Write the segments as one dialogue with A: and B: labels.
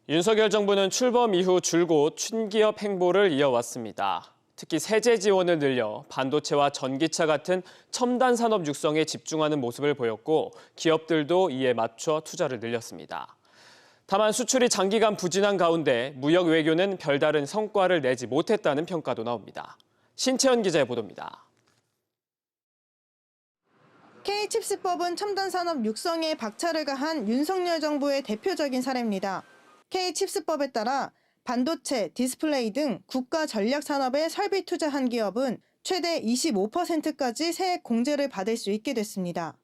A: 윤석열 정부는 출범 이후 줄곧 친기업 행보를 이어왔습니다. 특히 세제 지원을 늘려 반도체와 전기차 같은 첨단 산업 육성에 집중하는 모습을 보였고 기업들도 이에 맞춰 투자를 늘렸습니다. 다만 수출이 장기간 부진한 가운데 무역 외교는 별다른 성과를 내지 못했다는 평가도 나옵니다. 신채연 기자의 보도입니다.
B: K칩스법은 첨단 산업 육성에 박차를 가한 윤석열 정부의 대표적인 사례입니다. K칩스법에 따라 반도체, 디스플레이 등 국가 전략 산업에 설비 투자한 기업은 최대 25%까지 세액 공제를 받을 수 있게 됐습니다.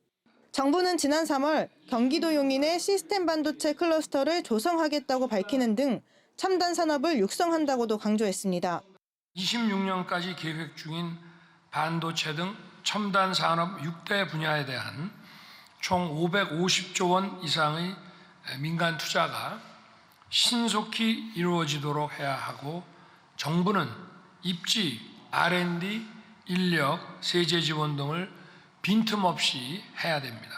B: 정부는 지난 3월 경기도 용인의 시스템 반도체 클러스터를 조성하겠다고 밝히는 등 첨단 산업을 육성한다고도 강조했습니다.
C: 26년까지 계획 중인 반도체 등 첨단 산업 6대 분야에 대한 총 550조 원 이상의 민간 투자가 신속히 이루어지도록 해야 하고 정부는 입지, R&D, 인력, 세제 지원 등을 빈틈없이 해야 됩니다.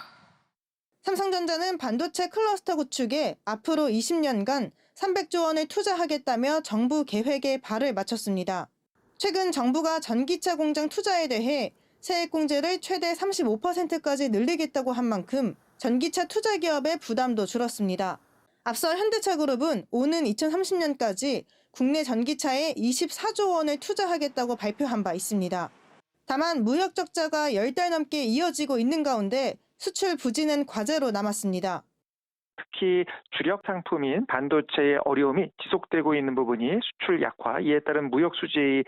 B: 삼성전자는 반도체 클러스터 구축에 앞으로 20년간 300조 원을 투자하겠다며 정부 계획에 발을 맞췄습니다. 최근 정부가 전기차 공장 투자에 대해 세액 공제를 최대 35%까지 늘리겠다고 한 만큼 전기차 투자 기업의 부담도 줄었습니다. 앞서 현대차그룹은 오는 2030년까지 국내 전기차에 24조 원을 투자하겠다고 발표한 바 있습니다. 다만 무역 적자가 10달 넘게 이어지고 있는 가운데 수출 부진은 과제로 남았습니다.
D: 특히 주력 상품인 반도체의 어려움이 지속되고 있는 부분이 수출 약화, 이에 따른 무역 수지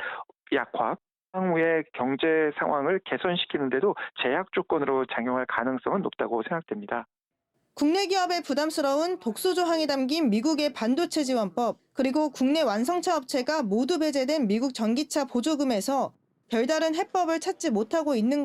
D: 약화, 향후의 경제 상황을 개선시키는 데도 제약 조건으로 작용할 가능성은 높다고 생각됩니다.
B: 국내 기업의 부담스러운 독소 조항이 담긴 미국의 반도체 지원법, 그리고 국내 완성차 업체가 모두 배제된 미국 전기차 보조금에서 별다른 해법을 찾지 못하고 있는